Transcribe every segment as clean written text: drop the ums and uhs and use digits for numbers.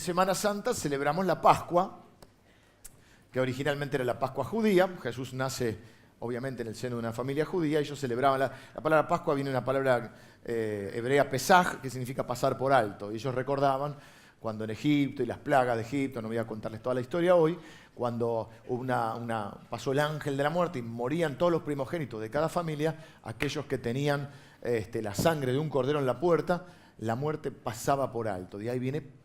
en Semana Santa celebramos la Pascua, que originalmente era la Pascua judía. Jesús nace, obviamente, en el seno de una familia judía. Ellos celebraban la palabra Pascua, viene de una palabra hebrea Pesaj, que significa pasar por alto. Y ellos recordaban cuando en Egipto y las plagas de Egipto, no voy a contarles toda la historia hoy, cuando pasó el ángel de la muerte y morían todos los primogénitos de cada familia, aquellos que tenían la sangre de un cordero en la puerta, la muerte pasaba por alto. De ahí viene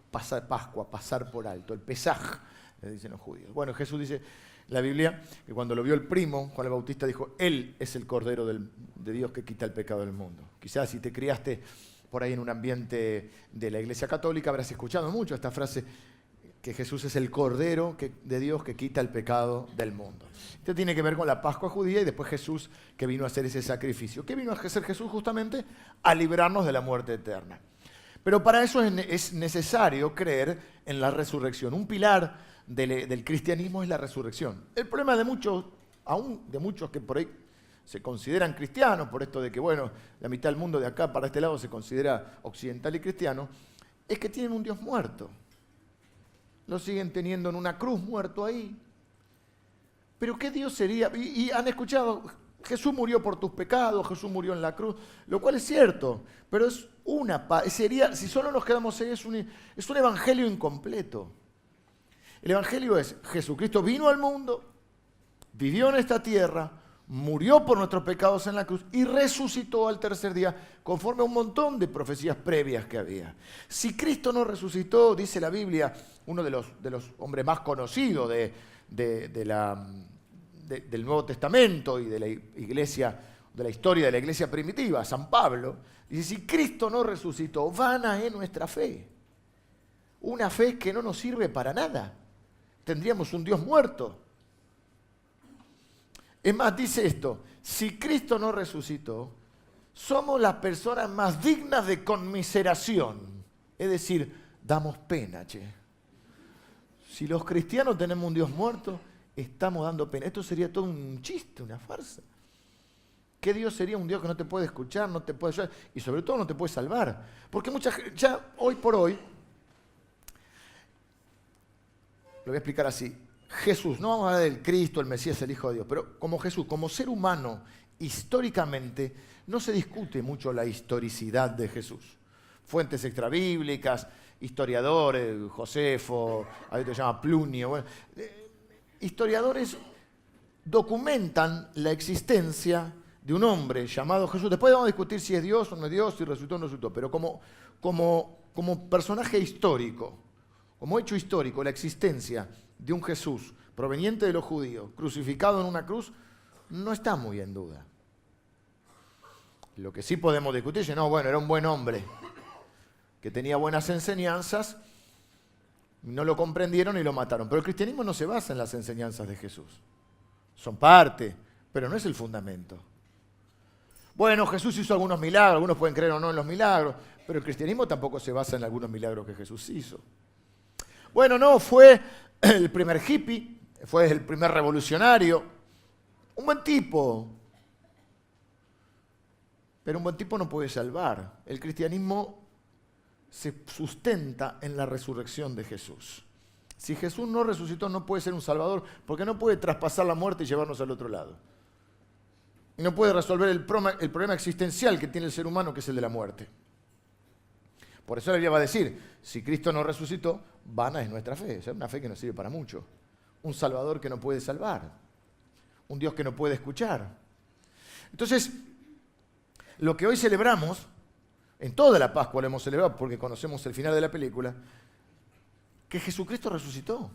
Pascua, pasar por alto, el Pesaj, le dicen los judíos. Bueno, Jesús dice, la Biblia, que cuando lo vio el primo, Juan el Bautista, dijo, Él es el Cordero de Dios que quita el pecado del mundo. Quizás si te criaste por ahí en un ambiente de la Iglesia Católica, habrás escuchado mucho esta frase, que Jesús es el Cordero de Dios que quita el pecado del mundo. Esto tiene que ver con la Pascua judía y después Jesús que vino a hacer ese sacrificio. ¿Qué vino a hacer Jesús justamente? A librarnos de la muerte eterna. Pero para eso es necesario creer en la resurrección. Un pilar del cristianismo es la resurrección. El problema de muchos, aún de muchos que por ahí se consideran cristianos, por esto de que, bueno, la mitad del mundo de acá para este lado se considera occidental y cristiano, es que tienen un Dios muerto. Lo siguen teniendo en una cruz muerto ahí. Pero ¿qué Dios sería? Y han escuchado, Jesús murió por tus pecados, Jesús murió en la cruz, lo cual es cierto, pero es sería, si solo nos quedamos ahí, es un evangelio incompleto. El evangelio es, Jesucristo vino al mundo, vivió en esta tierra, murió por nuestros pecados en la cruz y resucitó al tercer día, conforme a un montón de profecías previas que había. Si Cristo no resucitó, dice la Biblia, uno de los hombres más conocidos del Nuevo Testamento y de la iglesia, de la historia de la iglesia primitiva, San Pablo, dice, si Cristo no resucitó, vana es nuestra fe. Una fe que no nos sirve para nada. Tendríamos un Dios muerto. Es más, dice esto, si Cristo no resucitó, somos las personas más dignas de conmiseración. Es decir, damos pena, che. Si los cristianos tenemos un Dios muerto, estamos dando pena. Esto sería todo un chiste, una farsa. ¿Qué Dios sería un Dios que no te puede escuchar, no te puede ayudar y sobre todo no te puede salvar? Porque ya hoy por hoy, lo voy a explicar así, Jesús, no vamos a hablar del Cristo, el Mesías, el Hijo de Dios, pero como Jesús, como ser humano, históricamente, no se discute mucho la historicidad de Jesús. Fuentes extrabíblicas, historiadores, Josefo, a veces se llama Plunio, bueno, historiadores documentan la existencia de un hombre llamado Jesús. Después vamos a discutir si es Dios o no es Dios, si resucitó o no resucitó, pero como personaje histórico, como hecho histórico, la existencia de un Jesús proveniente de los judíos, crucificado en una cruz, no está muy en duda. Lo que sí podemos discutir es, no, bueno, era un buen hombre, que tenía buenas enseñanzas, no lo comprendieron y lo mataron. Pero el cristianismo no se basa en las enseñanzas de Jesús. Son parte, pero no es el fundamento. Bueno, Jesús hizo algunos milagros, algunos pueden creer o no en los milagros, pero el cristianismo tampoco se basa en algunos milagros que Jesús hizo. Bueno, no, fue el primer hippie, fue el primer revolucionario, un buen tipo, pero un buen tipo no puede salvar. El cristianismo se sustenta en la resurrección de Jesús. Si Jesús no resucitó, no puede ser un salvador, porque no puede traspasar la muerte y llevarnos al otro lado. Y no puede resolver el problema existencial que tiene el ser humano, que es el de la muerte. Por eso la Biblia va a decir, si Cristo no resucitó, vana es nuestra fe. O sea, una fe que no sirve para mucho. Un Salvador que no puede salvar. Un Dios que no puede escuchar. Entonces, lo que hoy celebramos, en toda la Pascua lo hemos celebrado porque conocemos el final de la película, que Jesucristo resucitó.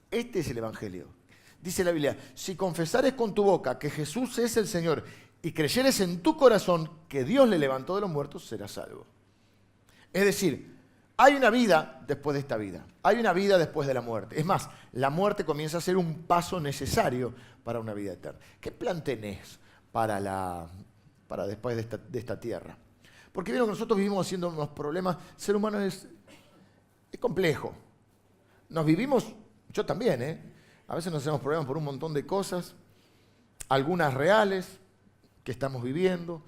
Este es el Evangelio. Dice la Biblia, si confesares con tu boca que Jesús es el Señor y creyeres en tu corazón que Dios le levantó de los muertos, serás salvo. Es decir, hay una vida después de esta vida. Hay una vida después de la muerte. Es más, la muerte comienza a ser un paso necesario para una vida eterna. ¿Qué plan tenés para después de esta tierra? Porque vieron que nosotros vivimos haciendo unos problemas. El ser humano es complejo. Nos vivimos, yo también, a veces nos hacemos problemas por un montón de cosas, algunas reales que estamos viviendo.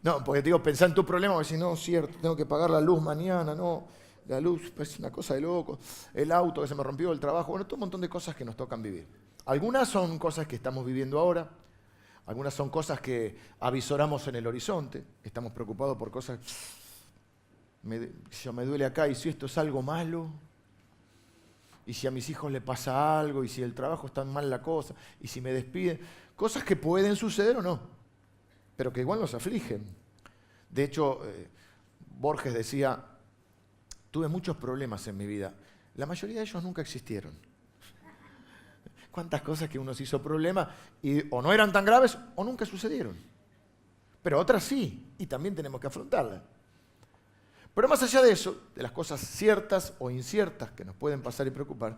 No, porque te digo, pensá en tu problema, y decís, no, cierto, tengo que pagar la luz mañana, no, la luz parece una cosa de loco, el auto que se me rompió, el trabajo, bueno, todo un montón de cosas que nos tocan vivir. Algunas son cosas que estamos viviendo ahora, algunas son cosas que avisoramos en el horizonte, estamos preocupados por cosas, me duele acá, y si esto es algo malo, y si a mis hijos le pasa algo, y si el trabajo está mal la cosa, y si me despiden, cosas que pueden suceder o no, pero que igual nos afligen. De hecho, Borges decía, tuve muchos problemas en mi vida, la mayoría de ellos nunca existieron. Cuántas cosas que uno se hizo problema y o no eran tan graves o nunca sucedieron. Pero otras sí, y también tenemos que afrontarlas. Pero más allá de eso, de las cosas ciertas o inciertas que nos pueden pasar y preocupar,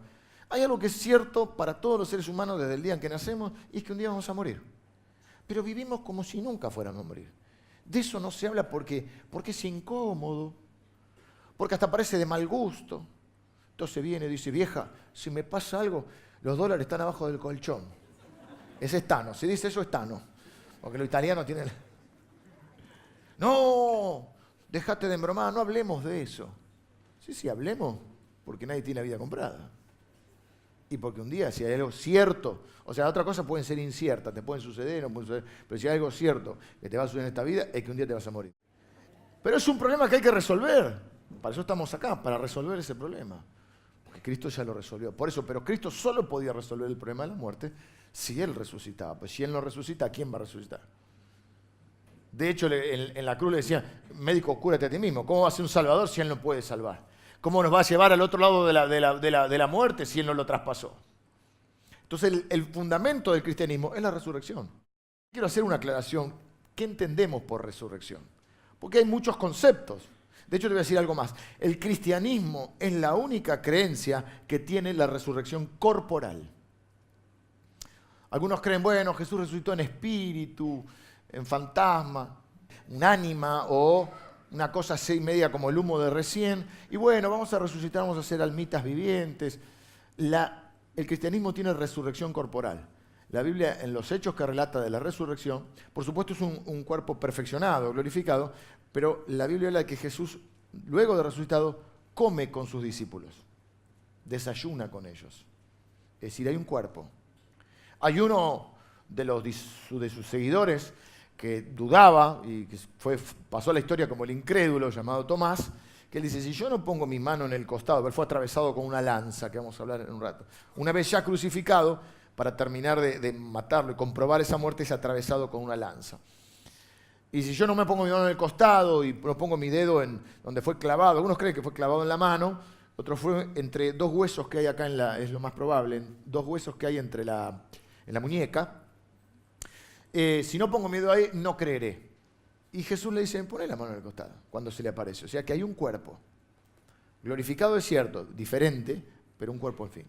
hay algo que es cierto para todos los seres humanos desde el día en que nacemos, y es que un día vamos a morir. Pero vivimos como si nunca fuéramos a morir. De eso no se habla porque es incómodo, porque hasta parece de mal gusto. Entonces viene y dice, vieja, si me pasa algo, los dólares están abajo del colchón. Ese es Tano. Si dice eso es Tano. Porque los italianos tienen... No, déjate de embromar, no hablemos de eso. Sí, hablemos, porque nadie tiene la vida comprada. Y porque un día, si hay algo cierto, o sea, otras cosas pueden ser inciertas, te pueden suceder, no pueden suceder, pero si hay algo cierto que te va a suceder en esta vida, es que un día te vas a morir. Pero es un problema que hay que resolver. Para eso estamos acá, para resolver ese problema. Porque Cristo ya lo resolvió. Por eso, pero Cristo solo podía resolver el problema de la muerte si Él resucitaba. Pues si Él no resucita, ¿quién va a resucitar? De hecho, en la cruz le decía, médico, cúrate a ti mismo. ¿Cómo va a ser un salvador si Él no puede salvar? ¿Cómo nos va a llevar al otro lado de la muerte si Él no lo traspasó? Entonces, el fundamento del cristianismo es la resurrección. Quiero hacer una aclaración. ¿Qué entendemos por resurrección? Porque hay muchos conceptos. De hecho, te voy a decir algo más. El cristianismo es la única creencia que tiene la resurrección corporal. Algunos creen, bueno, Jesús resucitó en espíritu, en fantasma, un ánima o una cosa así media como el humo de recién. Y bueno, vamos a resucitar, vamos a ser almitas vivientes. El cristianismo tiene resurrección corporal. La Biblia, en los hechos que relata de la resurrección, por supuesto es un cuerpo perfeccionado, glorificado, pero la Biblia habla de que Jesús, luego de resucitado, come con sus discípulos, desayuna con ellos. Es decir, hay un cuerpo. Hay uno de sus seguidores que dudaba y que pasó a la historia como el incrédulo, llamado Tomás, que él dice, si yo no pongo mi mano en el costado, él fue atravesado con una lanza, que vamos a hablar en un rato. Una vez ya crucificado, para terminar de matarlo y comprobar esa muerte, es atravesado con una lanza. Y si yo no me pongo mi mano en el costado y no pongo mi dedo en donde fue clavado, algunos creen que fue clavado en la mano, otros fue entre dos huesos que hay acá es lo más probable, dos huesos que hay en la muñeca. Si no pongo mi dedo ahí, no creeré. Y Jesús le dice, poné la mano en el costado, cuando se le aparece. O sea que hay un cuerpo. Glorificado es cierto, diferente, pero un cuerpo en fin.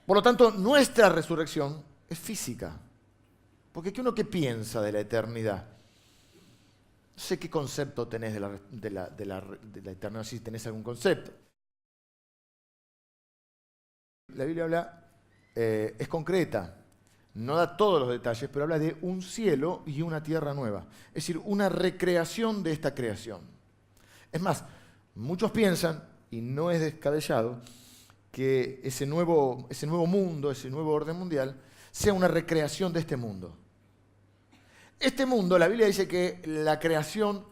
Por lo tanto, nuestra resurrección es física. Porque ¿qué piensa de la eternidad? No sé qué concepto tenés de la eternidad, si tenés algún concepto. La Biblia habla, es concreta, no da todos los detalles, pero habla de un cielo y una tierra nueva. Es decir, una recreación de esta creación. Es más, muchos piensan, y no es descabellado, que ese nuevo mundo, ese nuevo orden mundial, sea una recreación de este mundo. Este mundo, la Biblia dice que la creación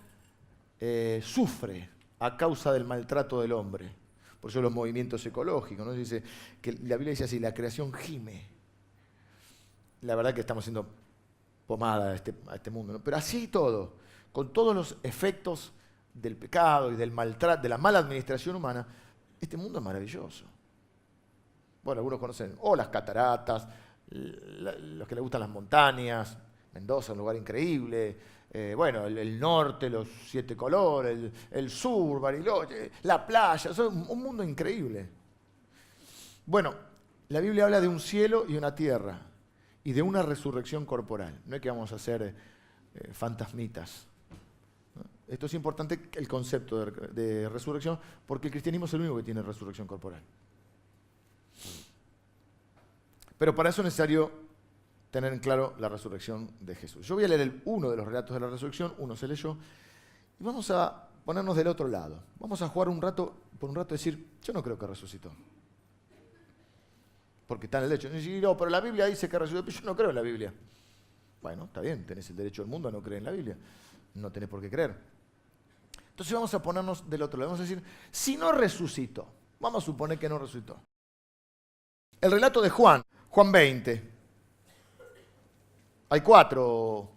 sufre a causa del maltrato del hombre. Por eso los movimientos ecológicos, ¿no? Dice que la Biblia dice así, la creación gime. La verdad que estamos haciendo pomada a este mundo, ¿no? Pero así todo, con todos los efectos del pecado y del maltrato, de la mala administración humana, este mundo es maravilloso. Bueno, algunos conocen las cataratas, los que les gustan las montañas, Mendoza, un lugar increíble, el norte, los 7 colores, el sur, Bariloche, la playa, es un mundo increíble. Bueno, la Biblia habla de un cielo y una tierra y de una resurrección corporal. No es que vamos a ser fantasmitas. Esto es importante, el concepto de resurrección, porque el cristianismo es el único que tiene resurrección corporal. Pero para eso es necesario tener en claro la resurrección de Jesús. Yo voy a leer uno de los relatos de la resurrección, uno se leyó, y vamos a ponernos del otro lado. Vamos a jugar por un rato decir, yo no creo que resucitó. Porque está en el hecho. No, pero la Biblia dice que resucitó, pero yo no creo en la Biblia. Bueno, está bien, tenés el derecho del mundo a no creer en la Biblia. No tenés por qué creer. Entonces vamos a ponernos del otro lado. Vamos a decir, si no resucitó, vamos a suponer que no resucitó. El relato de Juan 20. Hay 4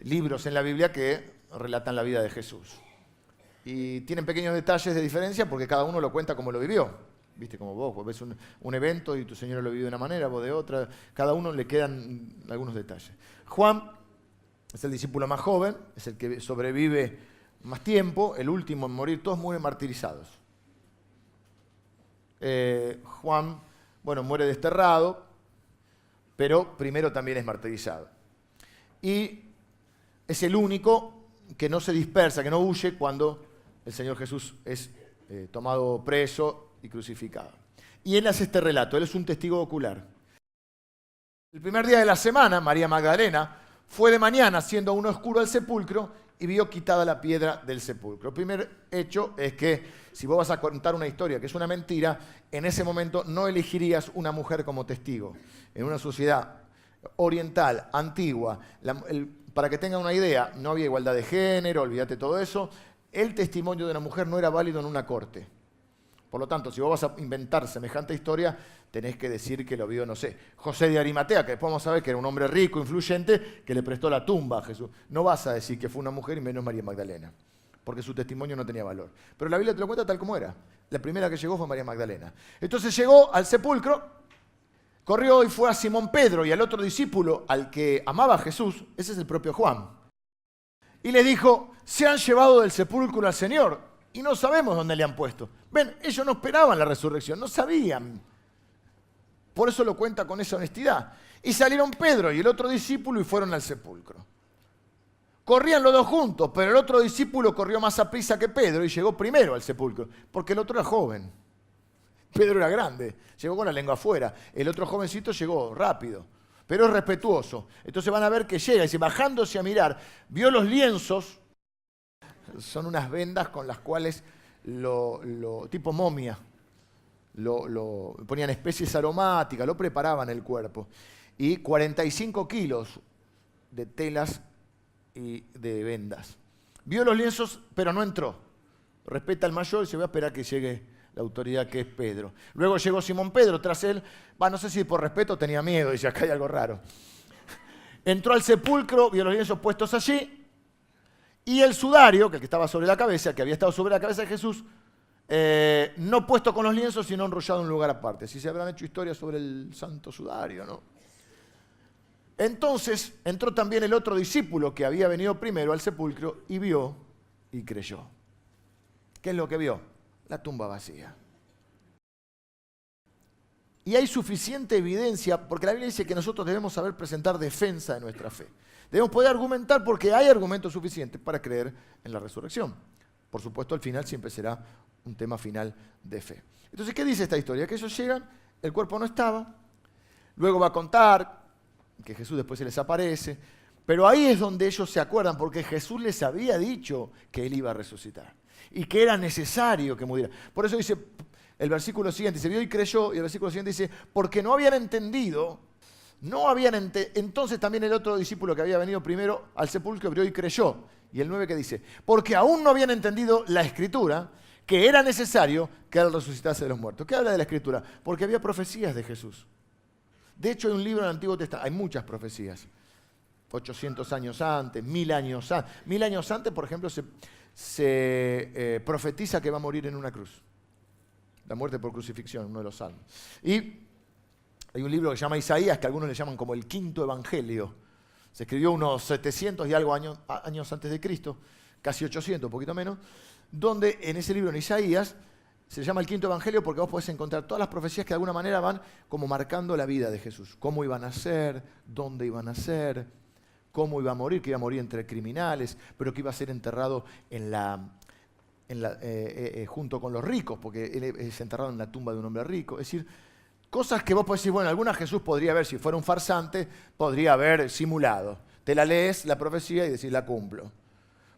libros en la Biblia que relatan la vida de Jesús. Y tienen pequeños detalles de diferencia porque cada uno lo cuenta como lo vivió. Viste, como vos ves un evento y tu señora lo vivió de una manera, vos de otra. Cada uno le quedan algunos detalles. Juan es el discípulo más joven, es el que sobrevive más tiempo, el último en morir, todos mueren martirizados. Juan, muere desterrado, pero primero también es martirizado. Y es el único que no se dispersa, que no huye cuando el Señor Jesús es tomado preso y crucificado. Y él hace este relato, él es un testigo ocular. El primer día de la semana, María Magdalena fue de mañana, siendo aún oscuro, al sepulcro y vio quitada la piedra del sepulcro. El primer hecho es que si vos vas a contar una historia que es una mentira, en ese momento no elegirías una mujer como testigo. En una sociedad oriental, antigua, para que tengan una idea, no había igualdad de género, olvídate todo eso, el testimonio de una mujer no era válido en una corte. Por lo tanto, si vos vas a inventar semejante historia, tenés que decir que lo vio, no sé, José de Arimatea, que después vamos a ver que era un hombre rico, influyente, que le prestó la tumba a Jesús. No vas a decir que fue una mujer y menos María Magdalena, porque su testimonio no tenía valor. Pero la Biblia te lo cuenta tal como era. La primera que llegó fue María Magdalena. Entonces llegó al sepulcro, corrió y fue a Simón Pedro y al otro discípulo al que amaba a Jesús, ese es el propio Juan. Y le dijo, se han llevado del sepulcro al Señor y no sabemos dónde le han puesto. Ven, ellos no esperaban la resurrección, no sabían. Por eso lo cuenta con esa honestidad. Y salieron Pedro y el otro discípulo y fueron al sepulcro. Corrían los dos juntos, pero el otro discípulo corrió más a prisa que Pedro y llegó primero al sepulcro, porque el otro era joven. Pedro era grande, llegó con la lengua afuera. El otro jovencito llegó rápido, pero es respetuoso. Entonces van a ver que llega y bajándose a mirar, vio los lienzos. Son unas vendas con las cuales, tipo momia, ponían especies aromáticas, lo preparaban el cuerpo. Y 45 kilos de telas y de vendas. Vio los lienzos, pero no entró. Respeta al mayor y se va a esperar que llegue la autoridad que es Pedro. Luego llegó Simón Pedro tras él. No sé si por respeto tenía miedo, dice, acá hay algo raro. Entró al sepulcro, vio los lienzos puestos allí. Y el sudario, que estaba sobre la cabeza, que había estado sobre la cabeza de Jesús, no puesto con los lienzos, sino enrollado en un lugar aparte. Si se habrán hecho historias sobre el santo sudario, ¿no? Entonces entró también el otro discípulo que había venido primero al sepulcro y vio y creyó. ¿Qué es lo que vio? La tumba vacía. Y hay suficiente evidencia, porque la Biblia dice que nosotros debemos saber presentar defensa de nuestra fe. Debemos poder argumentar porque hay argumentos suficientes para creer en la resurrección. Por supuesto, al final siempre será un tema final de fe. Entonces, ¿qué dice esta historia? Que ellos llegan, el cuerpo no estaba, luego va a contar que Jesús después se les aparece, pero ahí es donde ellos se acuerdan, porque Jesús les había dicho que Él iba a resucitar y que era necesario que muriera. Por eso dice el versículo siguiente, dice, vio y creyó, y el versículo siguiente dice, porque no habían entendido. Entonces también el otro discípulo que había venido primero al sepulcro vio y creyó. Y el 9 que dice, porque aún no habían entendido la Escritura, que era necesario que Él resucitase de los muertos. ¿Qué habla de la Escritura? Porque había profecías de Jesús. De hecho hay un libro en el Antiguo Testamento, hay muchas profecías. 800 años antes, 1000 años antes. 1000 años antes, por ejemplo, se profetiza que va a morir en una cruz. La muerte por crucifixión, uno de los salmos. Y hay un libro que se llama Isaías, que algunos le llaman como el quinto evangelio. Se escribió unos 700 y algo años antes de Cristo, casi 800, un poquito menos, donde en ese libro, en Isaías, se llama el quinto evangelio porque vos podés encontrar todas las profecías que de alguna manera van como marcando la vida de Jesús. Cómo iban a ser, dónde iban a ser, cómo iba a morir, que iba a morir entre criminales, pero que iba a ser enterrado junto con los ricos, porque él es enterrado en la tumba de un hombre rico. Es decir, cosas que vos podés decir, bueno, alguna Jesús podría haber, si fuera un farsante, podría haber simulado. Te la lees, la profecía, y decís, la cumplo.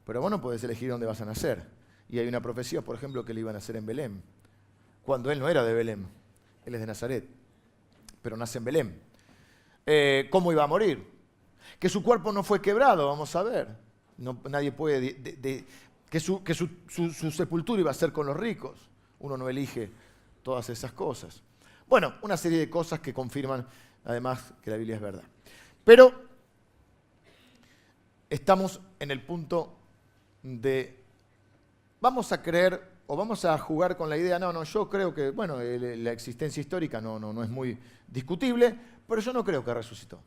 pero vos no podés elegir dónde vas a nacer. Y hay una profecía, por ejemplo, que él iba a nacer en Belén, cuando él no era de Belén, él es de Nazaret, pero nace en Belén. ¿Cómo iba a morir? Que su cuerpo no fue quebrado, vamos a ver. Nadie puede... que su sepultura iba a ser con los ricos. Uno no elige todas esas cosas. Bueno, una serie de cosas que confirman, además, que la Biblia es verdad. Pero estamos en el punto de... Vamos a creer o vamos a jugar con la idea, no, yo creo que, bueno, la existencia histórica no es muy discutible, pero yo no creo que resucitó.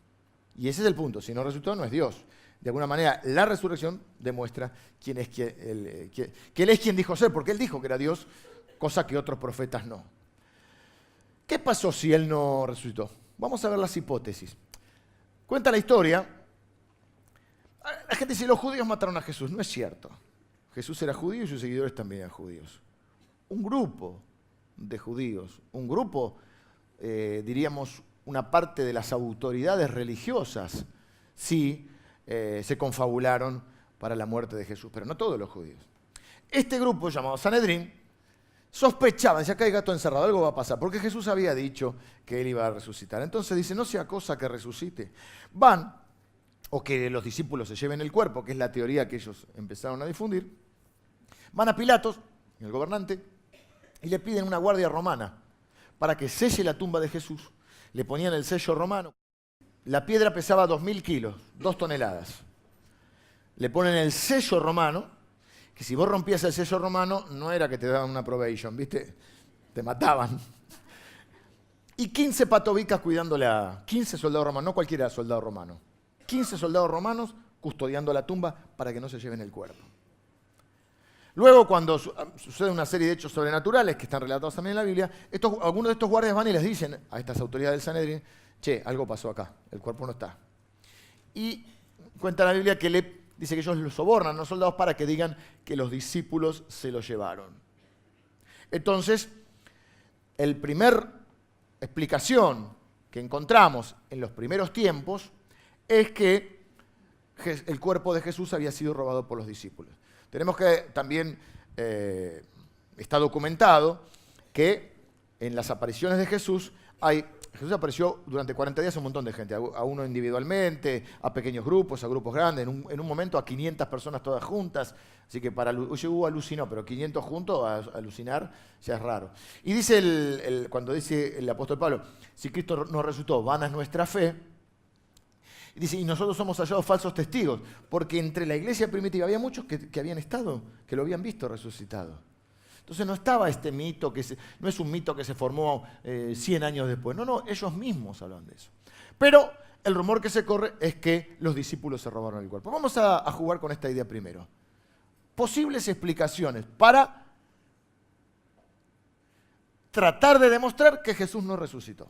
Y ese es el punto, si no resucitó no es Dios. De alguna manera, la resurrección demuestra que Él es quien dijo ser, porque Él dijo que era Dios, cosa que otros profetas no. ¿Qué pasó si Él no resucitó? Vamos a ver las hipótesis. Cuenta la historia. La gente dice, los judíos mataron a Jesús. No es cierto. Jesús era judío y sus seguidores también eran judíos. Un grupo de judíos, un grupo, diríamos, una parte de las autoridades religiosas, sí, se confabularon para la muerte de Jesús, pero no todos los judíos. Este grupo, llamado Sanedrín, sospechaba, decía, acá hay gato encerrado, algo va a pasar, porque Jesús había dicho que Él iba a resucitar. Entonces dice, no sea cosa que resucite. Van, o que los discípulos se lleven el cuerpo, que es la teoría que ellos empezaron a difundir. Van a Pilatos, el gobernante, y le piden una guardia romana para que selle la tumba de Jesús. Le ponían el sello romano. La piedra pesaba 2000 kilos, 2 toneladas. Le ponen el sello romano, que si vos rompías el sello romano, no era que te daban una probation, ¿viste? Te mataban. Y 15 patobicas cuidándole a 15 soldados romanos, no cualquiera era soldado romano. 15 soldados romanos custodiando la tumba para que no se lleven el cuerpo. Luego, cuando sucede una serie de hechos sobrenaturales que están relatados también en la Biblia, algunos de estos guardias van y les dicen a estas autoridades del Sanedrín, che, algo pasó acá, el cuerpo no está. Y cuenta la Biblia que dice que ellos los sobornan a los soldados para que digan que los discípulos se lo llevaron. Entonces, la primer explicación que encontramos en los primeros tiempos es que el cuerpo de Jesús había sido robado por los discípulos. Tenemos que también, está documentado que en las apariciones de Jesús Jesús apareció durante 40 días a un montón de gente, a uno individualmente, a pequeños grupos, a grupos grandes, en un momento a 500 personas todas juntas, así que alucinó, pero 500 juntos a alucinar ya es raro. Y dice cuando dice el apóstol Pablo, si Cristo no resucitó, vana es nuestra fe. Y dice, y nosotros somos hallados falsos testigos, porque entre la iglesia primitiva había muchos que habían estado, que lo habían visto resucitado. Entonces no estaba este mito, no es un mito que se formó 100 años después. No, ellos mismos hablan de eso. Pero el rumor que se corre es que los discípulos se robaron el cuerpo. Vamos a jugar con esta idea primero. Posibles explicaciones para tratar de demostrar que Jesús no resucitó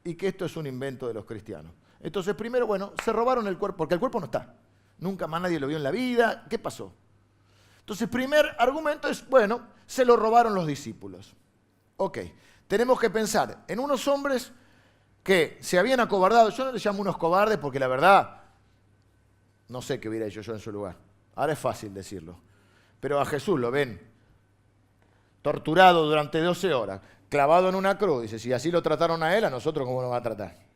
y que esto es un invento de los cristianos. Entonces, primero, se robaron el cuerpo, porque el cuerpo no está. Nunca más nadie lo vio en la vida. ¿Qué pasó? Entonces, primer argumento es, se lo robaron los discípulos. Ok, tenemos que pensar en unos hombres que se habían acobardado. Yo no les llamo unos cobardes porque la verdad, no sé qué hubiera hecho yo en su lugar. Ahora es fácil decirlo. Pero a Jesús lo ven torturado durante 12 horas, clavado en una cruz. Dice, si así lo trataron a él, a nosotros ¿cómo nos va a tratar?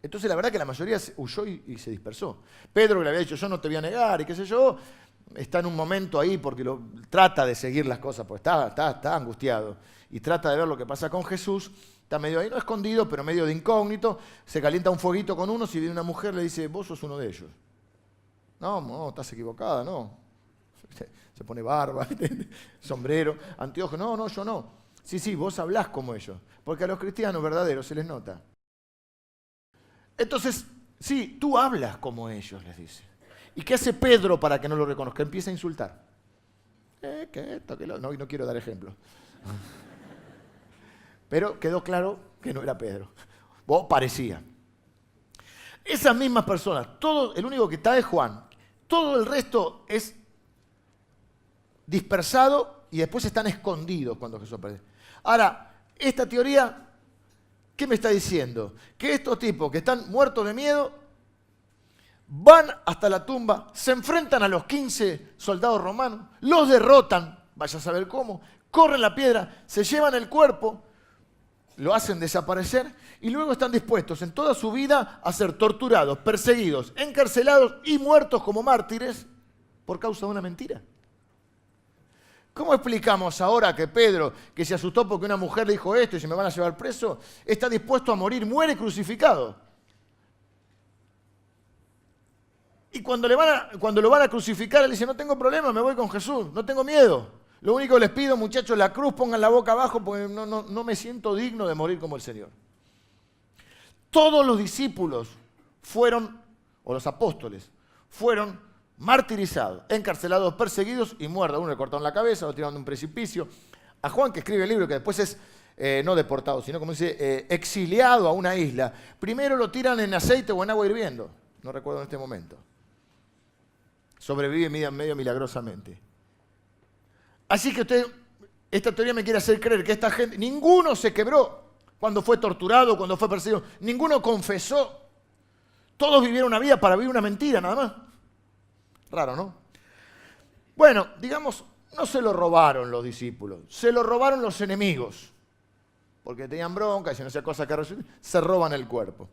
Entonces la verdad que la mayoría huyó y se dispersó. Pedro, que le había dicho, yo no te voy a negar y qué sé yo, está en un momento ahí porque trata de seguir las cosas, porque está angustiado y trata de ver lo que pasa con Jesús. Está medio ahí, no escondido, pero medio de incógnito. Se calienta un fueguito con uno, si viene una mujer le dice, vos sos uno de ellos. No, estás equivocada, no. Se pone barba, sombrero, anteojos. No, yo no. Sí, vos hablás como ellos, porque a los cristianos verdaderos se les nota. Entonces, sí, tú hablas como ellos, les dice. ¿Y qué hace Pedro para que no lo reconozca? Empieza a insultar. No quiero dar ejemplos. Pero quedó claro que no era Pedro. Parecía. Esas mismas personas, el único que está es Juan. Todo el resto es dispersado y después están escondidos cuando Jesús aparece. Ahora, esta teoría, ¿qué me está diciendo? Que estos tipos que están muertos de miedo van hasta la tumba, se enfrentan a los 15 soldados romanos, los derrotan, vaya a saber cómo, corren la piedra, se llevan el cuerpo, lo hacen desaparecer y luego están dispuestos en toda su vida a ser torturados, perseguidos, encarcelados y muertos como mártires por causa de una mentira. ¿Cómo explicamos ahora que Pedro, que se asustó porque una mujer le dijo esto y se me van a llevar preso, está dispuesto a morir, muere crucificado? Y cuando lo van a crucificar, él dice, no tengo problema, me voy con Jesús, no tengo miedo. Lo único que les pido, muchachos, la cruz, pongan la boca abajo porque no me siento digno de morir como el Señor. Todos los discípulos fueron, o los apóstoles, fueron martirizados, encarcelados, perseguidos y muertos. Uno le cortaron la cabeza, lo tiraron de un precipicio. A Juan, que escribe el libro, que después es no deportado, sino como dice, exiliado a una isla. Primero lo tiran en aceite o en agua hirviendo. No recuerdo en este momento. Sobrevive medio milagrosamente. Así que esta teoría me quiere hacer creer que esta gente, ninguno se quebró cuando fue torturado, cuando fue perseguido. Ninguno confesó. Todos vivieron una vida para vivir una mentira, nada más. Raro, ¿no? Bueno, digamos, no se lo robaron los discípulos, se lo robaron los enemigos. Porque tenían bronca y si no hacía cosa que recibir, se roban el cuerpo.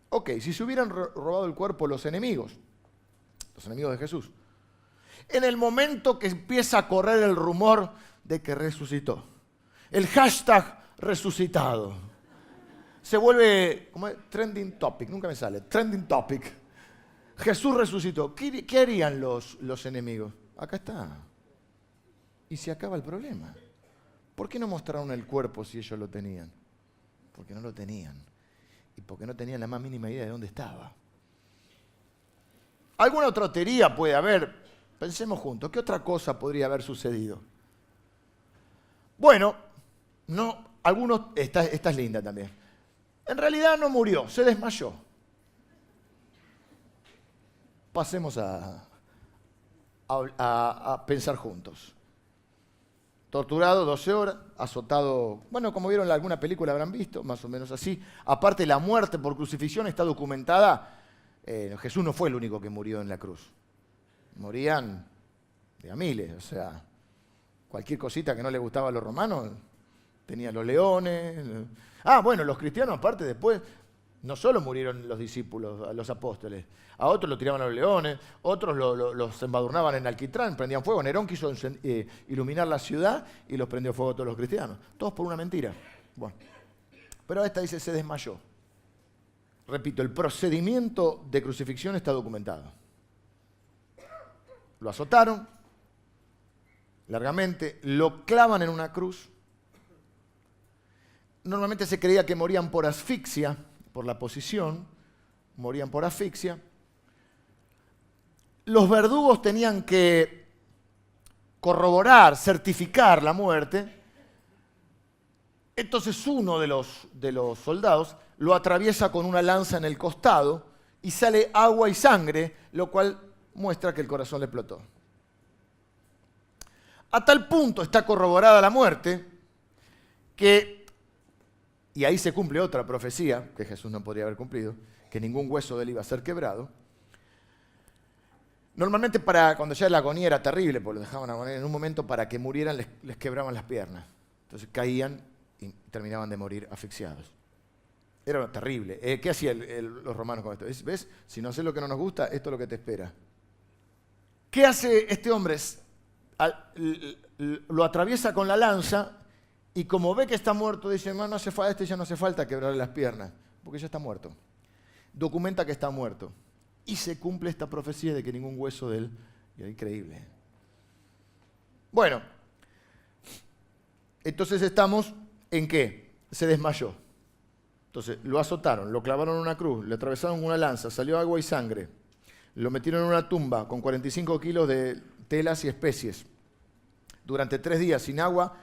Ok, si se hubieran robado el cuerpo los enemigos de Jesús, en el momento que empieza a correr el rumor de que resucitó, el hashtag resucitado, se vuelve, ¿cómo es? Trending topic, nunca me sale, trending topic. Jesús resucitó. ¿Qué harían los enemigos? Acá está. Y se acaba el problema. ¿Por qué no mostraron el cuerpo si ellos lo tenían? Porque no lo tenían. Y porque no tenían la más mínima idea de dónde estaba. ¿Alguna otra teoría puede haber? Pensemos juntos. ¿Qué otra cosa podría haber sucedido? Bueno, esta es linda también. En realidad no murió, se desmayó. Pasemos a pensar juntos. Torturado 12 horas, azotado, bueno, como vieron en alguna película habrán visto, más o menos así. Aparte, la muerte por crucifixión está documentada. Jesús no fue el único que murió en la cruz. Morían de a miles, o sea, cualquier cosita que no le gustaba a los romanos, tenían los leones. Bueno, los cristianos aparte después, no solo murieron los discípulos, los apóstoles, a otros lo tiraban a los leones, otros los embadurnaban en alquitrán, prendían fuego. Nerón quiso iluminar la ciudad y los prendió fuego a todos los cristianos. Todos por una mentira. Bueno, pero esta dice, se desmayó. Repito, el procedimiento de crucifixión está documentado. Lo azotaron largamente, lo clavan en una cruz. Normalmente se creía que morían por asfixia, por la posición, morían por asfixia. Los verdugos tenían que corroborar, certificar la muerte. Entonces uno de los soldados lo atraviesa con una lanza en el costado y sale agua y sangre, lo cual muestra que el corazón le explotó. A tal punto está corroborada la muerte que, y ahí se cumple otra profecía que Jesús no podría haber cumplido, que ningún hueso de él iba a ser quebrado. Normalmente cuando ya la agonía era terrible, porque lo dejaban agonizar, en un momento para que murieran les quebraban las piernas. Entonces caían y terminaban de morir asfixiados. Era terrible. ¿Qué hacían los romanos con esto? ¿Ves? Si no haces lo que no nos gusta, esto es lo que te espera. ¿Qué hace este hombre? Lo atraviesa con la lanza y como ve que está muerto, dice, no hace falta, ya no hace falta quebrarle las piernas, porque ya está muerto. Documenta que está muerto. Y se cumple esta profecía de que ningún hueso de él. Y es increíble. Bueno, entonces estamos en qué? Se desmayó. Entonces lo azotaron, lo clavaron en una cruz, le atravesaron una lanza, salió agua y sangre. Lo metieron en una tumba con 45 kilos de telas y especies. Durante 3 días sin agua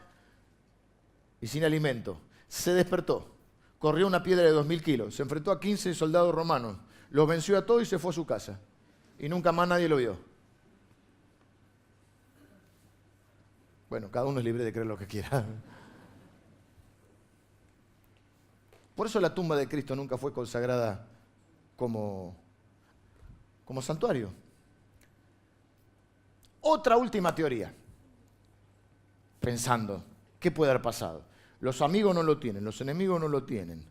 y sin alimento. Se despertó, corrió una piedra de 2000 kilos, se enfrentó a 15 soldados romanos, los venció a todos y se fue a su casa. Y nunca más nadie lo vio. Bueno, cada uno es libre de creer lo que quiera. Por eso la tumba de Cristo nunca fue consagrada como como santuario. Otra última teoría, pensando, ¿qué puede haber pasado? Los amigos no lo tienen, los enemigos no lo tienen.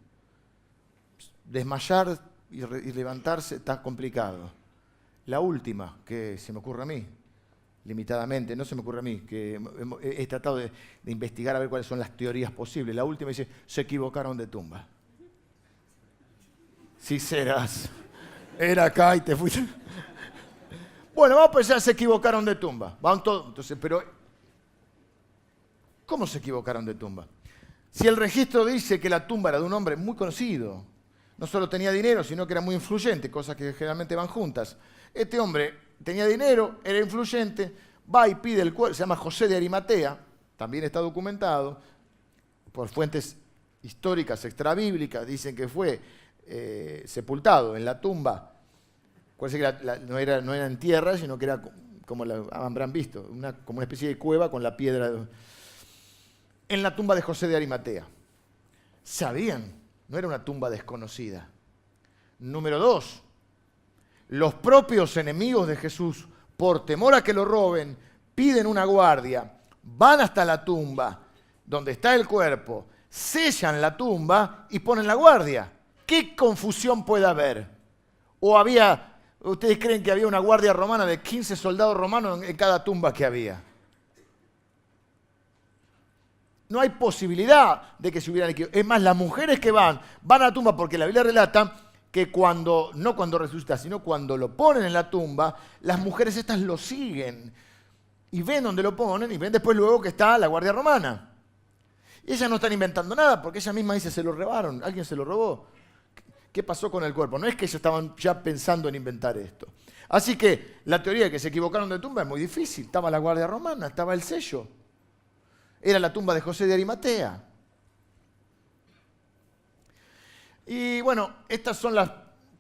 Desmayar y levantarse está complicado. La última que se me ocurre a mí, limitadamente, no se me ocurre a mí, que he tratado de investigar a ver cuáles son las teorías posibles. La última dice, se equivocaron de tumba. Si serás, era acá y te fuiste. Bueno, vamos a pensar, se equivocaron de tumba. Van todos, entonces, pero ¿cómo se equivocaron de tumba? Si el registro dice que la tumba era de un hombre muy conocido, no solo tenía dinero, sino que era muy influyente, cosas que generalmente van juntas. Este hombre tenía dinero, era influyente, va y pide el cuerpo, se llama José de Arimatea, también está documentado por fuentes históricas extrabíblicas, dicen que fue sepultado en la tumba, parece que no era en tierra, sino que era como habrán visto, como una especie de cueva con la piedra, en la tumba de José de Arimatea. Sabían, no era una tumba desconocida. Número 2, los propios enemigos de Jesús, por temor a que lo roben, piden una guardia, van hasta la tumba donde está el cuerpo, sellan la tumba y ponen la guardia. ¿Qué confusión puede haber? ¿O ustedes creen que había una guardia romana de 15 soldados romanos en cada tumba que había? No hay posibilidad de que se hubieran equivocado. Es más, las mujeres que van a la tumba porque la Biblia relata que no cuando resucita, sino cuando lo ponen en la tumba, las mujeres estas lo siguen y ven dónde lo ponen y ven después luego que está la guardia romana. Y ellas no están inventando nada porque ella misma dice, se lo robaron, alguien se lo robó. ¿Qué pasó con el cuerpo? No es que ellos estaban ya pensando en inventar esto. Así que la teoría de que se equivocaron de tumba es muy difícil. Estaba la guardia romana, estaba el sello. Era la tumba de José de Arimatea. Y bueno, estas son las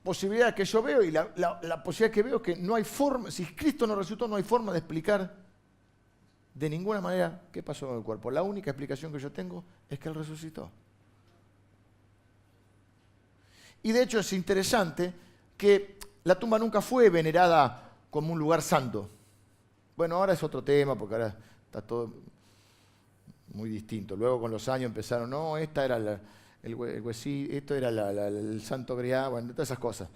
posibilidades que yo veo y la posibilidad que veo es que no hay forma, si Cristo no resucitó, no hay forma de explicar de ninguna manera qué pasó con el cuerpo. La única explicación que yo tengo es que Él resucitó. Y de hecho es interesante que la tumba nunca fue venerada como un lugar santo. Bueno, ahora es otro tema porque ahora está todo muy distinto. Luego con los años empezaron, no, esta era el huesí, esto era el santo grial, bueno, todas esas cosas.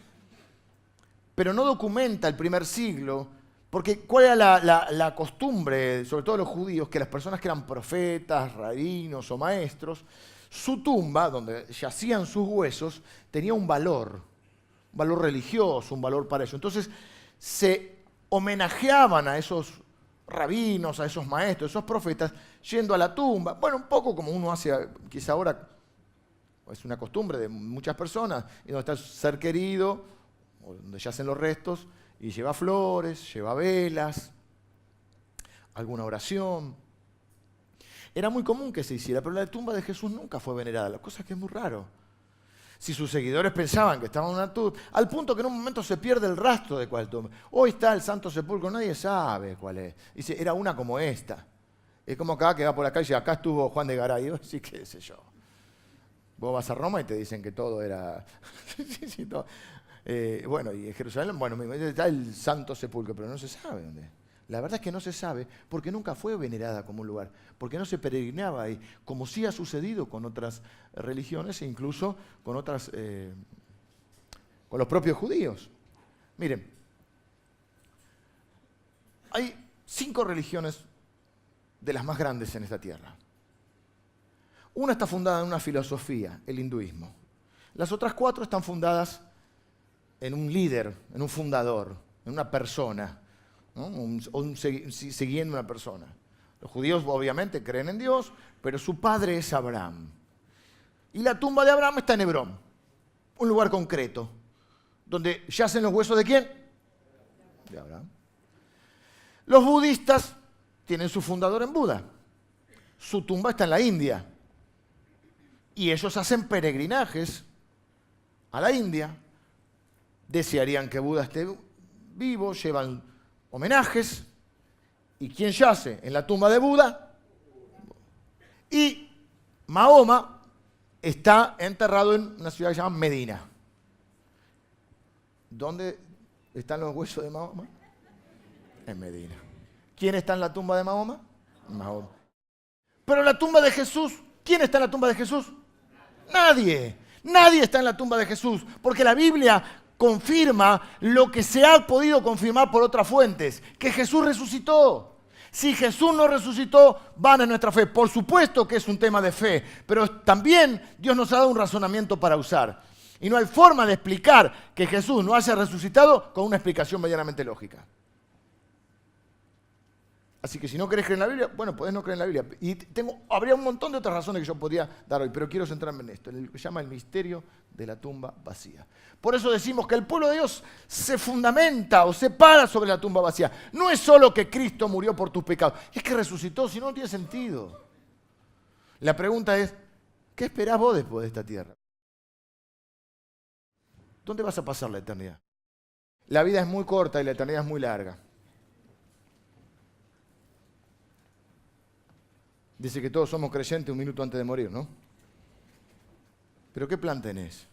Pero no documenta el primer siglo, porque ¿cuál era la costumbre, sobre todo los judíos, que las personas que eran profetas, rabinos o maestros, su tumba, donde yacían sus huesos, tenía un valor religioso, un valor para eso. Entonces se homenajeaban a esos rabinos, a esos maestros, a esos profetas, yendo a la tumba. Bueno, un poco como uno hace, quizá ahora es una costumbre de muchas personas, y donde está el ser querido, o donde yacen los restos, y lleva flores, lleva velas, alguna oración. Era muy común que se hiciera, pero la tumba de Jesús nunca fue venerada, la cosa es que es muy raro. Si sus seguidores pensaban que estaba en una tumba, al punto que en un momento se pierde el rastro de cuál tumba. Hoy está el Santo Sepulcro, nadie sabe cuál es. Dice, era una como esta. Es como acá que va por la calle, acá estuvo Juan de Garay, sí, qué sé yo. Vos vas a Roma y te dicen que todo era... sí, todo. Bueno, y en Jerusalén, bueno, está el Santo Sepulcro, pero no se sabe dónde es. La verdad es que no se sabe porque nunca fue venerada como un lugar, porque no se peregrinaba ahí, como sí ha sucedido con otras religiones e incluso con otras, con los propios judíos. Miren, hay 5 religiones de las más grandes en esta tierra. Una está fundada en una filosofía, el hinduismo. Las otras 4 están fundadas en un líder, en un fundador, en una persona, ¿no? Siguiendo una persona. Los judíos obviamente creen en Dios, pero su padre es Abraham. Y la tumba de Abraham está en Hebrón, un lugar concreto, donde yacen los huesos de ¿quién? De Abraham. Los budistas tienen su fundador en Buda. Su tumba está en la India. Y ellos hacen peregrinajes a la India. Desearían que Buda esté vivo, llevan homenajes. ¿Y quién yace en la tumba de Buda? Y Mahoma está enterrado en una ciudad que se llama Medina, donde ¿Están los huesos de Mahoma? En Medina. ¿Quién está en la tumba de Mahoma? Mahoma. Pero la tumba de Jesús, ¿quién está en la tumba de Jesús? Nadie. Nadie está en la tumba de Jesús, porque la Biblia confirma lo que se ha podido confirmar por otras fuentes, que Jesús resucitó. Si Jesús no resucitó, vana es nuestra fe. Por supuesto que es un tema de fe, pero también Dios nos ha dado un razonamiento para usar. Y no hay forma de explicar que Jesús no haya resucitado con una explicación medianamente lógica. Así que si no querés creer en la Biblia, bueno, podés no creer en la Biblia. Y habría un montón de otras razones que yo podría dar hoy, pero quiero centrarme en esto, en lo que se llama el misterio de la tumba vacía. Por eso decimos que el pueblo de Dios se fundamenta o se para sobre la tumba vacía. No es solo que Cristo murió por tus pecados, es que resucitó, si no, no tiene sentido. La pregunta es, ¿qué esperás vos después de esta tierra? ¿Dónde vas a pasar la eternidad? La vida es muy corta y la eternidad es muy larga. Dice que todos somos creyentes un minuto antes de morir, ¿no? ¿Pero qué plan tenés?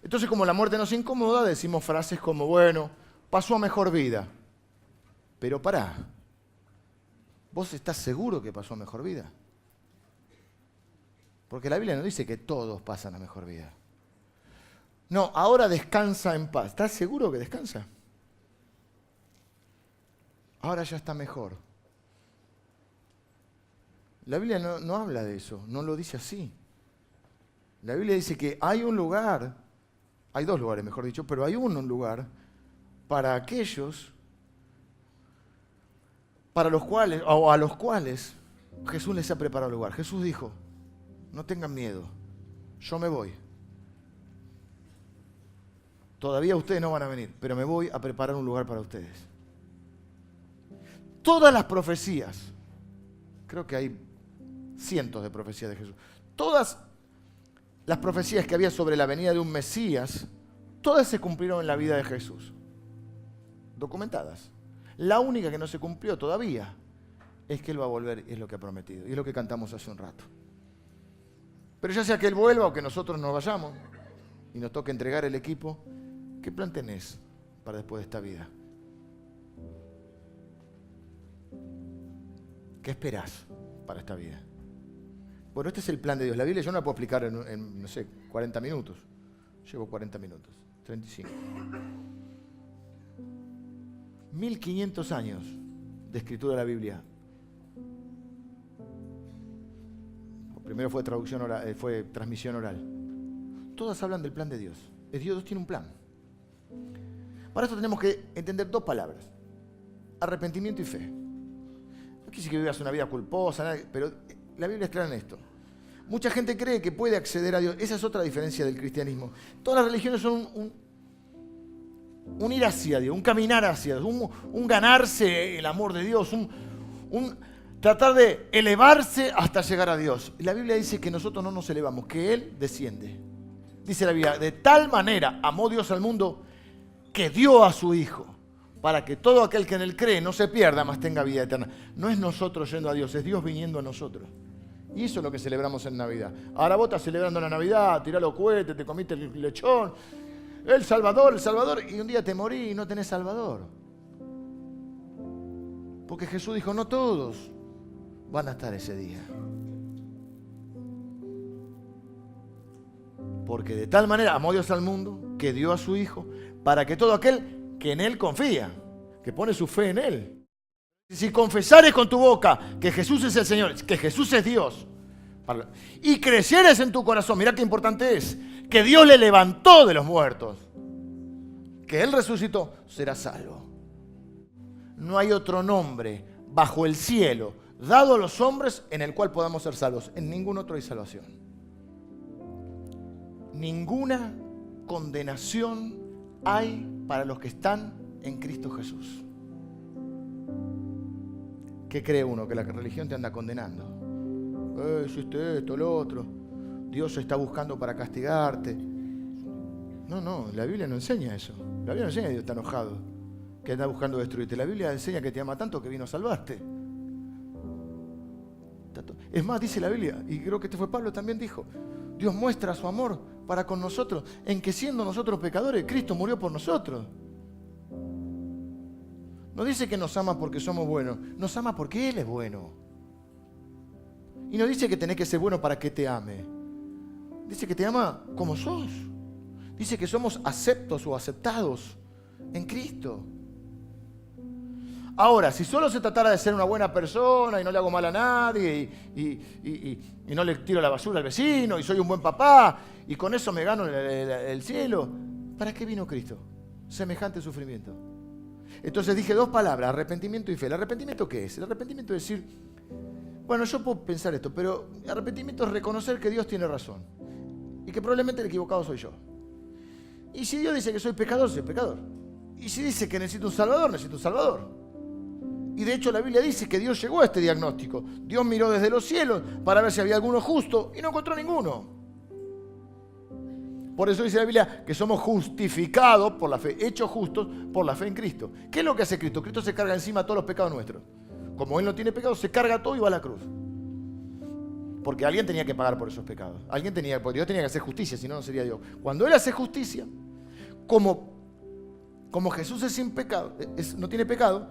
Entonces, como la muerte nos incomoda, decimos frases como, bueno, pasó a mejor vida. Pero pará, ¿vos estás seguro que pasó a mejor vida? Porque la Biblia no dice que todos pasan a mejor vida. No, ahora descansa en paz. ¿Estás seguro que descansa? Ahora ya está mejor. La Biblia no habla de eso, no lo dice así. La Biblia dice que hay un lugar, hay dos lugares mejor dicho, pero hay un lugar para aquellos, para los cuales, o a los cuales Jesús les ha preparado el lugar. Jesús dijo, no tengan miedo, yo me voy. Todavía ustedes no van a venir, pero me voy a preparar un lugar para ustedes. Todas las profecías, creo que hay cientos de profecías de Jesús. Todas las profecías que había sobre la venida de un Mesías, todas se cumplieron en la vida de Jesús. Documentadas. La única que no se cumplió todavía es que Él va a volver y es lo que ha prometido. Y es lo que cantamos hace un rato. Pero ya sea que Él vuelva o que nosotros nos vayamos y nos toque entregar el equipo, ¿qué plan tenés para después de esta vida? ¿Qué esperás para esta vida? Bueno, este es el plan de Dios. La Biblia yo no la puedo explicar en no sé, 40 minutos. Llevo 40 minutos, 35. 1500 años de escritura de la Biblia. Primero fue traducción oral, fue transmisión oral. Todas hablan del plan de Dios. Dios tiene un plan. Para esto tenemos que entender dos palabras: arrepentimiento y fe. No quise que vivas una vida culposa, pero la Biblia es clara en esto. Mucha gente cree que puede acceder a Dios. Esa es otra diferencia del cristianismo. Todas las religiones son un ir hacia Dios, un caminar hacia Dios, un ganarse el amor de Dios, un tratar de elevarse hasta llegar a Dios. Y la Biblia dice que nosotros no nos elevamos, que Él desciende. Dice la Biblia, de tal manera amó Dios al mundo que dio a su Hijo, para que todo aquel que en Él cree no se pierda, mas tenga vida eterna. No es nosotros yendo a Dios, es Dios viniendo a nosotros. Y eso es lo que celebramos en Navidad. Ahora vos estás celebrando la Navidad, tirás los cohetes, te comiste el lechón, el Salvador, y un día te morís y no tenés Salvador. Porque Jesús dijo, no todos van a estar ese día. Porque de tal manera amó Dios al mundo que dio a su Hijo para que todo aquel que en Él confía, que pone su fe en Él. Si confesares con tu boca que Jesús es el Señor, que Jesús es Dios, y creyeres en tu corazón, mirá qué importante es, que Dios le levantó de los muertos, que Él resucitó, serás salvo. No hay otro nombre bajo el cielo dado a los hombres en el cual podamos ser salvos. En ningún otro hay salvación. Ninguna condenación hay para los que están en Cristo Jesús. ¿Qué cree uno? Que la religión te anda condenando. Hiciste esto, lo otro. Dios está buscando para castigarte. No, la Biblia no enseña eso. La Biblia no enseña que Dios está enojado, que está buscando destruirte. La Biblia enseña que te ama tanto que vino a salvarte. Es más, dice la Biblia, y creo que este fue Pablo también dijo, Dios muestra su amor para con nosotros, en que siendo nosotros pecadores, Cristo murió por nosotros. No dice que nos ama porque somos buenos, nos ama porque Él es bueno. Y no dice que tenés que ser bueno para que te ame. Dice que te ama como sos. Dice que somos aceptos o aceptados en Cristo. Ahora, si solo se tratara de ser una buena persona y no le hago mal a nadie y no le tiro la basura al vecino y soy un buen papá y con eso me gano el cielo, ¿para qué vino Cristo? Semejante sufrimiento. Entonces dije dos palabras, arrepentimiento y fe. ¿El arrepentimiento qué es? El arrepentimiento es decir, bueno, yo puedo pensar esto, pero el arrepentimiento es reconocer que Dios tiene razón y que probablemente el equivocado soy yo. Y si Dios dice que soy pecador, soy pecador. Y si dice que necesito un salvador, necesito un salvador. Y de hecho la Biblia dice que Dios llegó a este diagnóstico. Dios miró desde los cielos para ver si había alguno justo y no encontró ninguno. Por eso dice la Biblia que somos justificados por la fe, hechos justos por la fe en Cristo. ¿Qué es lo que hace Cristo? Cristo se carga encima todos los pecados nuestros. Como Él no tiene pecado, se carga todo y va a la cruz. Porque alguien tenía que pagar por esos pecados. Porque Dios tenía que hacer justicia, si no, no sería Dios. Cuando Él hace justicia, como Jesús es sin pecado, no tiene pecado,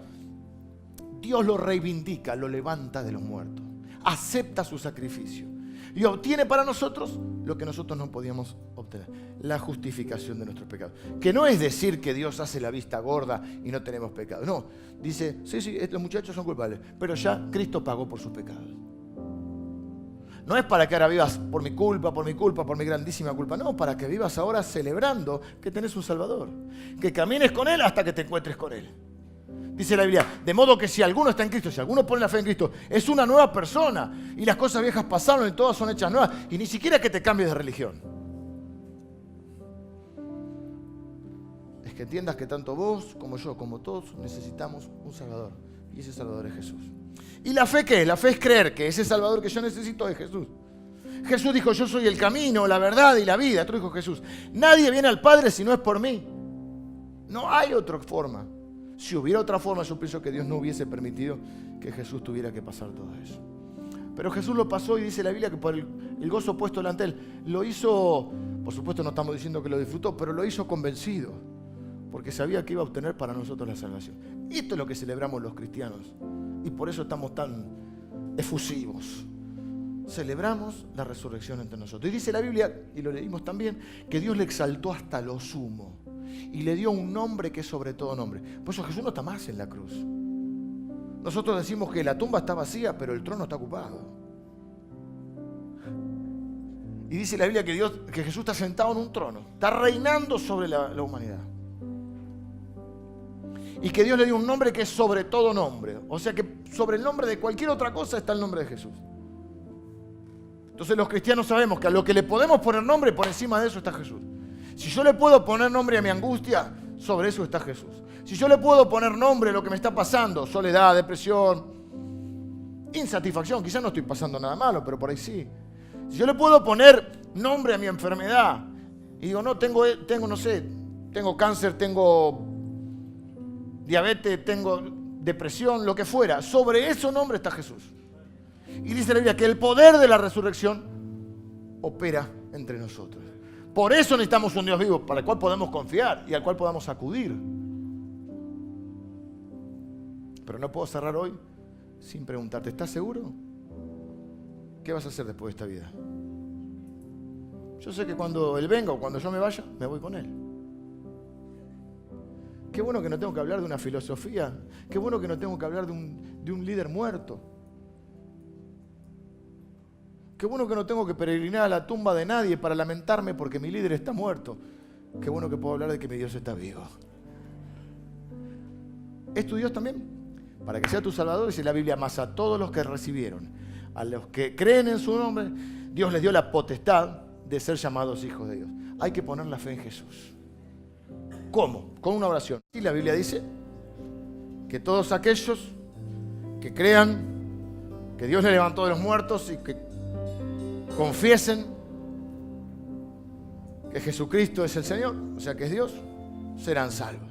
Dios lo reivindica, lo levanta de los muertos, acepta su sacrificio y obtiene para nosotros lo que nosotros no podíamos obtener, la justificación de nuestros pecados. Que no es decir que Dios hace la vista gorda y no tenemos pecado. No, dice, sí, los muchachos son culpables, pero ya Cristo pagó por sus pecados. No es para que ahora vivas por mi culpa, por mi grandísima culpa. No, para que vivas ahora celebrando que tenés un Salvador. Que camines con Él hasta que te encuentres con Él. Dice la Biblia, de modo que si alguno está en Cristo, si alguno pone la fe en Cristo, es una nueva persona. Y las cosas viejas pasaron y todas son hechas nuevas. Y ni siquiera que te cambies de religión. Es que entiendas que tanto vos como yo, como todos, necesitamos un Salvador. Y ese Salvador es Jesús. ¿Y la fe qué es? La fe es creer que ese Salvador que yo necesito es Jesús. Jesús dijo, yo soy el camino, la verdad y la vida. Esto dijo Jesús. Nadie viene al Padre si no es por mí. No hay otra forma. Si hubiera otra forma, yo pienso que Dios no hubiese permitido que Jesús tuviera que pasar todo eso. Pero Jesús lo pasó y dice la Biblia que por el gozo puesto delante de Él, lo hizo, por supuesto no estamos diciendo que lo disfrutó, pero lo hizo convencido, porque sabía que iba a obtener para nosotros la salvación. Esto es lo que celebramos los cristianos y por eso estamos tan efusivos. Celebramos la resurrección entre nosotros. Y dice la Biblia, y lo leímos también, que Dios le exaltó hasta lo sumo. Y le dio un nombre que es sobre todo nombre. Por eso Jesús no está más en la cruz. Nosotros decimos que la tumba está vacía, pero el trono está ocupado. Y dice la Biblia que Jesús está sentado en un trono. Está reinando sobre la humanidad. Y que Dios le dio un nombre que es sobre todo nombre. O sea que sobre el nombre de cualquier otra cosa está el nombre de Jesús. Entonces los cristianos sabemos que a lo que le podemos poner nombre, por encima de eso está Jesús. Si yo le puedo poner nombre a mi angustia, sobre eso está Jesús. Si yo le puedo poner nombre a lo que me está pasando, soledad, depresión, insatisfacción, quizás no estoy pasando nada malo, pero por ahí sí. Si yo le puedo poner nombre a mi enfermedad, y digo, no, tengo cáncer, tengo diabetes, tengo depresión, lo que fuera, sobre ese nombre está Jesús. Y dice la Biblia que el poder de la resurrección opera entre nosotros. Por eso necesitamos un Dios vivo para el cual podemos confiar y al cual podamos acudir. Pero no puedo cerrar hoy sin preguntarte, ¿estás seguro? ¿Qué vas a hacer después de esta vida? Yo sé que cuando Él venga o cuando yo me vaya, me voy con Él. Qué bueno que no tengo que hablar de una filosofía. Qué bueno que no tengo que hablar de un líder muerto. Qué bueno que no tengo que peregrinar a la tumba de nadie para lamentarme porque mi líder está muerto. Qué bueno que puedo hablar de que mi Dios está vivo. ¿Es tu Dios también? Para que sea tu Salvador, dice la Biblia, más a todos los que recibieron, a los que creen en su nombre, Dios les dio la potestad de ser llamados hijos de Dios. Hay que poner la fe en Jesús. ¿Cómo? Con una oración. Y la Biblia dice que todos aquellos que crean que Dios le levantó de los muertos y que confiesen que Jesucristo es el Señor, o sea que es Dios, serán salvos.